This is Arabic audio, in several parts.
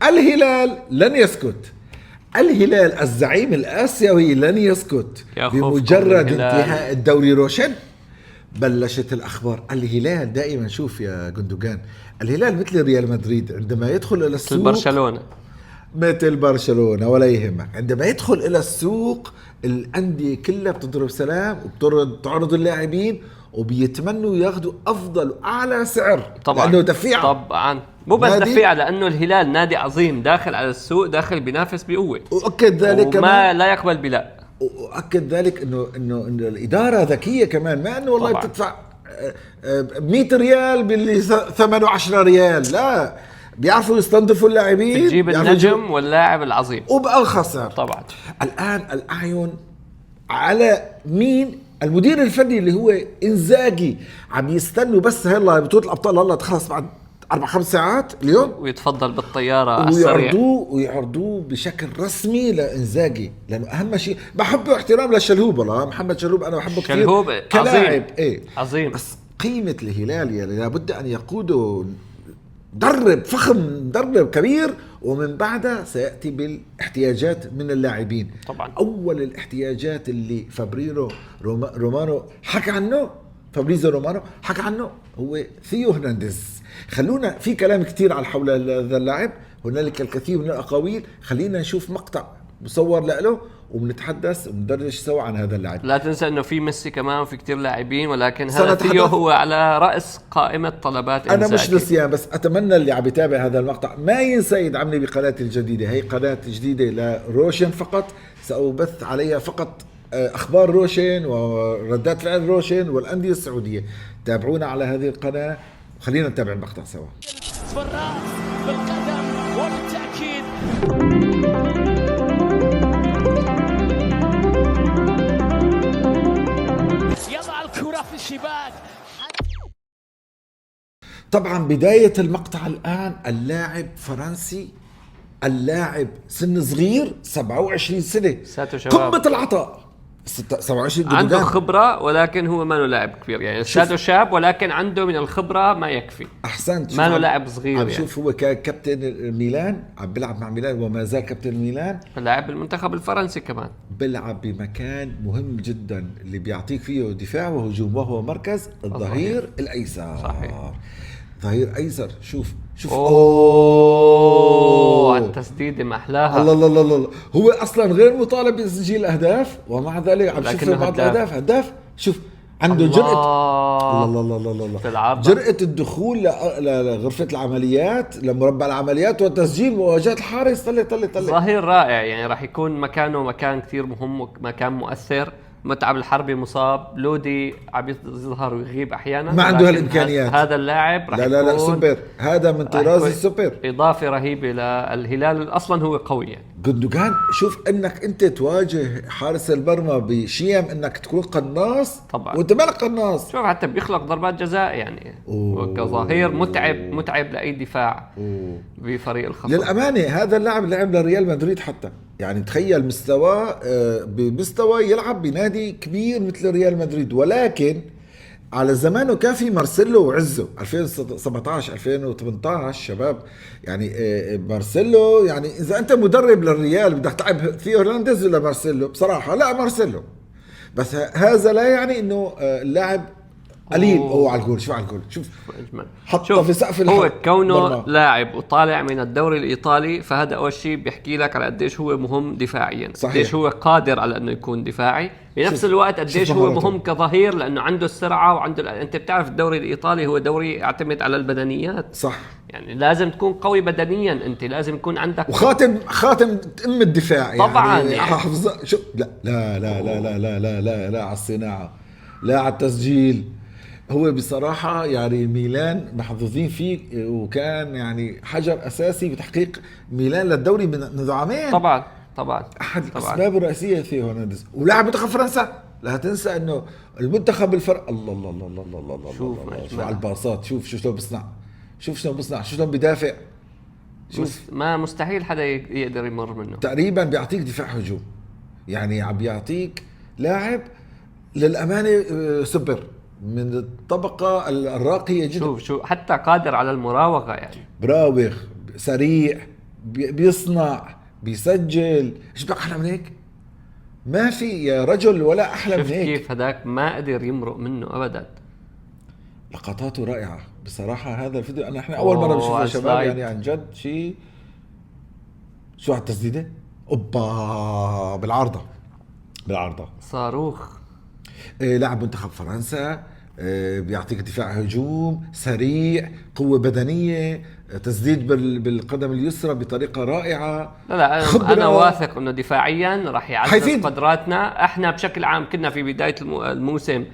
الهلال لن يسكت. الهلال الزعيم الآسيوي لن يسكت بمجرد انتهاء الدوري روشن. بلشت الأخبار. الهلال دائما، شوف يا جندوجان، الهلال مثل ريال مدريد عندما يدخل إلى السوق، مثل برشلونة ولا يهمك، عندما يدخل إلى السوق الأندية كلها بتضرب سلام وبتعرض اللاعبين وبيتمنوا ياخدوا أفضل وأعلى سعر. طبعا لأنه دفيعة. طبعا مو بس دفيعة، لأنه الهلال نادي عظيم داخل على السوق، داخل بنافس بقوة، وأكد ذلك وما لا يقبل بلا. وأكد ذلك إنه الإدارة ذكية كمان، ما إنه والله بتدفع 100 ريال باللي ثمنه 10 ريال، لا، بيعرفوا يستنضفوا اللاعبين، تجيب النجم واللاعب العظيم وبأرخص سعر. طبعا الآن الأعين على مين؟ المدير الفني اللي هو إنزاجي. عم يستنوا بس هلا بطولة الأبطال هلا تخلص بعد 4-5 ساعات اليوم، ويتفضل بالطيارة السريع ويعرضوه بشكل رسمي لإنزاجي، لأنه أهم شيء بحبه احترام للشلهوب. والله محمد شلهوب أنا بحبه كثير كلاعب، عظيم. بس قيمة الهلال يلي لابد أن يقوده مدرب فخم، مدرب كبير، ومن بعدها سيأتي بالاحتياجات من اللاعبين. طبعا أول الاحتياجات اللي فابريزو رومانو حكى عنه هو ثيو هرنانديز. خلونا في كلام كتير على حول هذا اللاعب، هنالك الكثير من الأقاويل، خلينا نشوف مقطع مصور له وبنتحدث وندردش سوا عن هذا اللاعب. لا تنسى انه في ميسي كمان وفي كتير لاعبين، ولكن هذا ثيو هو على رأس قائمة طلبات انا مش نسيان، بس اتمنى اللي عم يتابع هذا المقطع ما ينسى يدعمني بقناتي الجديدة. هي قناة جديدة لروشن فقط، سأبث عليها فقط اخبار روشن وردات فعل روشن والاندية السعودية. تابعونا على هذه القناة وخلينا نتابع المقطع سوا. بالقدم وبالتأكيد يضع الكرة في الشباك. طبعا بداية المقطع الآن اللاعب فرنسي، اللاعب سن صغير 27 سنة، قمة العطاء، 27 عنده خبرة، ولكن هو ما له لاعب كبير يعني، لساته شاب ولكن عنده من الخبرة ما يكفي. أحسنت. ما له لاعب صغير يعني. شوف هو كابتن ميلان، عم بيلعب مع ميلان وما زال كابتن ميلان، لاعب بالمنتخب الفرنسي كمان، بيلعب بمكان مهم جدا اللي بيعطيك فيه دفاع وهجوم، وهو مركز الظهير الأيسر. صحيح، ظهير أيسر. شوف اوه التسديدة محلاها. الله هو أصلا غير مطالب بتسجيل أهداف، ومع ذلك عم شوف بعض الأهداف. هداف. شوف عنده جرأة، الله جرأة الدخول لغرفة العمليات، لمربع العمليات، وتسجيل مواجهة الحارس. طلع ظهير رائع يعني، راح يكون مكانه مكان كتير مهم ومكان مؤثر. متعب الحربي مصاب، لودي عم يظهر ويغيب احيانا، ما عنده هالامكانيات. هذا اللاعب راح لا سوبر، هذا من طراز السوبر، اضافه رهيبه للهلال. اصلا هو قوي يعني. جندوجان شوف انك انت تواجه حارس المرمى بشيم انك تكون قناص طبعا، وانت مالك قناص. شوف حتى بيخلق ضربات جزاء يعني، كظهير متعب لاي دفاع بفريق الخصم. للامانه هذا اللاعب لعب لريال مدريد حتى، يعني تخيل مستوى بمستوى يلعب بنادي كبير مثل ريال مدريد، ولكن على زمانه كان في مارسيلو وعزه 2017 2018 شباب يعني. مارسيلو يعني اذا انت مدرب للريال بدك تلعب ثيو هرنانديز ولا مارسيلو؟ بصراحه لا مارسيلو، بس هذا لا يعني انه اللاعب قليل. على الجول، شوف على الجول، شوف حطه في سقف هو كونه لاعب وطالع من الدوري الإيطالي، فهذا أول شيء بيحكي لك على قديش هو مهم دفاعيا، قديش هو قادر على أنه يكون دفاعي بنفس الوقت، قديش هو مهم كظهير لأنه عنده السرعة وعنده أنت بتعرف الدوري الإيطالي هو دوري يعتمد على البدنيات. صح، يعني لازم تكون قوي بدنيا، أنت لازم يكون عندك خاتم الدفاع طبعا يعني حافظ. شو لا على الصناعة، لا على التسجيل. هو بصراحة يعني ميلان محظوظين فيه، وكان يعني حجر أساسي بتحقيق ميلان للدوري منذ عامين. طبعا أحد الأسباب الرئيسية ثيو هرنانديز. ولاعب منتخب فرنسا، لا تنسى إنه المنتخب الفرق. الله شوف على الباصات، شوف شلون بيصنع، شوف شلون بيدافع. شوف ما مستحيل حدا يقدر يمر منه. تقريبا بيعطيك دفاع هجوم، يعني عم بيعطيك لاعب للأمانة سوبر من الطبقة الراقية جدا. شوف حتى قادر على المراوغة يعني، براوغ سريع بيصنع، بيسجل. ايش بقى احلى من هيك؟ ما في يا رجل ولا احلى من شفت هيك. كيف هداك ما قدر يمرق منه ابدا. لقطاته رائعه بصراحه. هذا الفيديو احنا اول مره بنشوفه يا شباب، يعني عن جد شيء. شو على التسديده؟ اوبا بالعارضه صاروخ. لاعب منتخب فرنسا، بيعطيك دفاع هجوم سريع، قوة بدنية، تسديد بالقدم اليسرى بطريقة رائعة. لا أنا واثق أنه دفاعيا راح يعزز حيفيد. قدراتنا. احنا بشكل عام كنا في بداية الموسم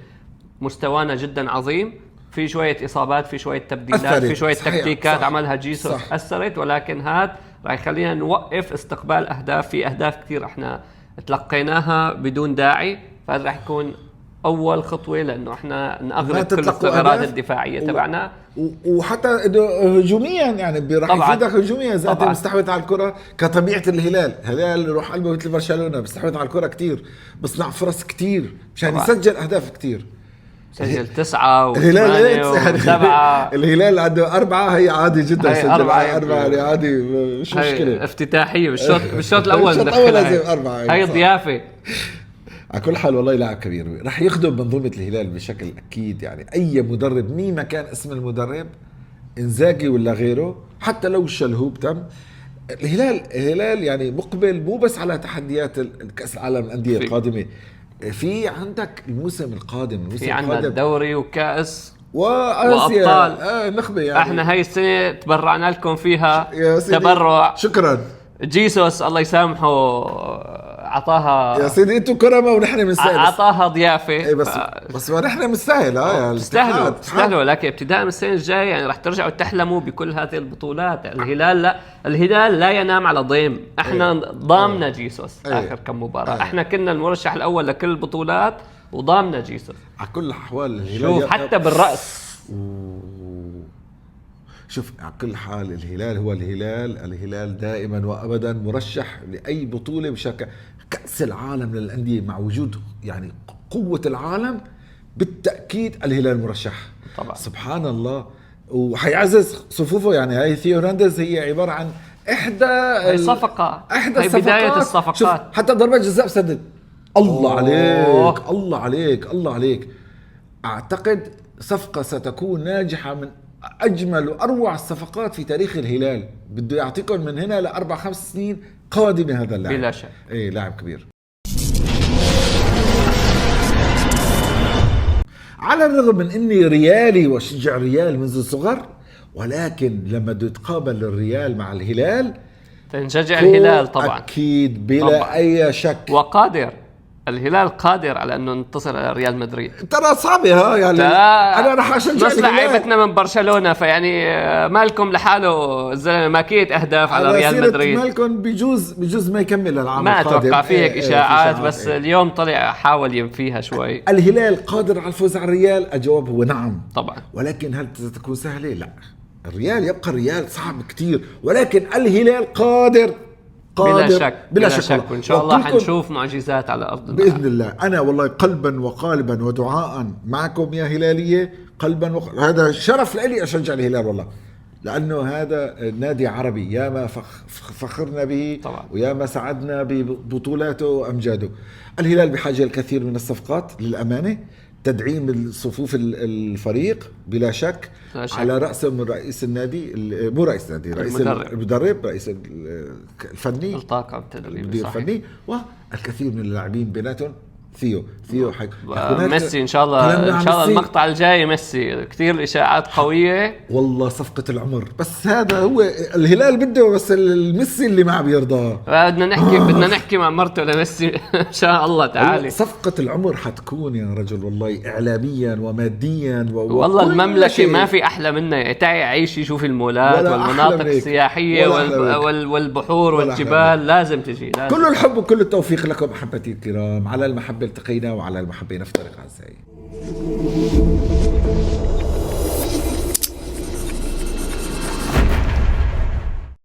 مستوانا جدا عظيم، في شوية إصابات، في شوية تبديلات، أثرت. في شوية صحيح. تكتيكات صح. عملها جيسوس صح. أثرت، ولكن هذا راح يخلينا نوقف استقبال أهداف. في أهداف كثير احنا تلقيناها بدون داعي، فهذا راح يكون أول خطوة لأنه احنا نأغلق كل الثغرات الدفاعية تبعنا. وحتى هجوميا يعني راح يفيدك هجوميا إذا أنت مستحوذ على الكرة كطبيعة الهلال يروح قلبه مثل برشلونة، بيستحوذ على الكرة كتير، بصنع فرص كتير مشان يسجل أهداف كتير. سجل 9 الهلال و7. الهلال عنده 4، هي عادي جدا. سجل 4 عادي، مش مشكلة. افتتاحية بالشوط الأول. الشوط الأول لازم 4. هاي ضيافة. على كل حال والله لاعب كبير، رح يخدم منظومة الهلال بشكل أكيد. يعني أي مدرب مين ما كان اسم المدرب، إنزاغي ولا غيره، حتى لو الشلهوب تم، الهلال يعني مقبل مو بس على تحديات كأس العالم الأندية القادمة، في عندك الموسم القادم، في عندنا الدوري وكأس وآسيا نخبة. يعني احنا هاي السنة تبرعنا لكم فيها تبرع. شكرا جيسوس الله يسامحه عطاها يا سيدي، انتوا كرمة ونحن بنستاهل. عطاها ضيافة. بس ما نحن بنستاهل. يعني تستاهلوا، لكن ابتداء من السنة الجاية يعني رح ترجعوا تحلموا بكل هذه البطولات. الهلال لا ينام على ضيم. احنا ضامنا جيسوس اخر كم مباراة. احنا كنا المرشح الاول لكل البطولات وضامنا جيسوس. على كل الاحوال الهلال شوف حتى بالرأس. شوف على كل حال الهلال هو الهلال دائما وابدا مرشح لاي بطوله بشكل كأس العالم للأندية. مع وجود يعني قوة العالم بالتأكيد الهلال مرشح طبعا. سبحان الله. وحيعزز صفوفه. يعني هاي ثيو هرنانديز هي عبارة عن إحدى صفقة، هاي بداية الصفقات. شوف حتى ضربة جزاء سدد. الله عليك الله عليك الله عليك. أعتقد صفقة ستكون ناجحة، من أجمل وأروع الصفقات في تاريخ الهلال. بده يعطيكم من هنا ل4-5 سنين قادمة هذا اللاعب بلا شك. ايه لاعب كبير. على الرغم من اني ريالي واشجع ريال منذ الصغر، ولكن لما بده يتقابل الريال مع الهلال تنشجع الهلال طبعا. اكيد بلا طبعا. اي شك. وقادر الهلال قادر على انه ينتصر على ريال مدريد. ترى صعبه يعني. انا راح اشجع نص لعيبتنا من برشلونه، فيعني مالكم لحاله الزلمه ماكيت اهداف على ريال مدريد. مالكم بجوز ما يكمل العام ما القادم. اتوقع فيه هيك اشاعات، بس اليوم طلع حاول ينفيها شوي. الهلال قادر على الفوز على الريال؟ الجواب هو نعم طبعا. ولكن هل تكون سهله؟ لا. الريال يبقى الريال صعب كتير، ولكن الهلال قادر بلا شك. وإن شاء الله حنشوف معجزات على أرض الملعب بإذن الله. أنا والله قلبا وقالبا ودعاء معكم يا هلالية، قلبا هذا شرف لي أشجع الهلال والله، لأنه هذا نادي عربي يا ما فخرنا به طبعا، ويا ما سعدنا ببطولاته وأمجاده. الهلال بحاجة الكثير من الصفقات للأمانة، تدعيم صفوف الفريق بلا شك. على رأسه من رئيس النادي، مو رئيس النادي، رئيس المدرب، رئيس الفني، الطاقم التدريبي الفني، والكثير من اللاعبين بيناتهم. ثيو حق ميسي ان شاء الله المقطع الجاي ميسي. كثير الاشاعات قويه والله، صفقه العمر. بس هذا هو الهلال بده، بس الميسي اللي ما بيرضى. بدنا نحكي مع مرته لميسي ان شاء الله تعالى. صفقه العمر حتكون يا رجل والله اعلاميا وماديا والله المملكه شيء. ما في احلى منها. يعني تعي عيشي شوفي المولات والمناطق السياحيه والبحور والجبال. لازم تجي. كل الحب وكل التوفيق لكم احبتي الكرام. على المحبه التقينا وعلى المحبة نفترق أعزائي.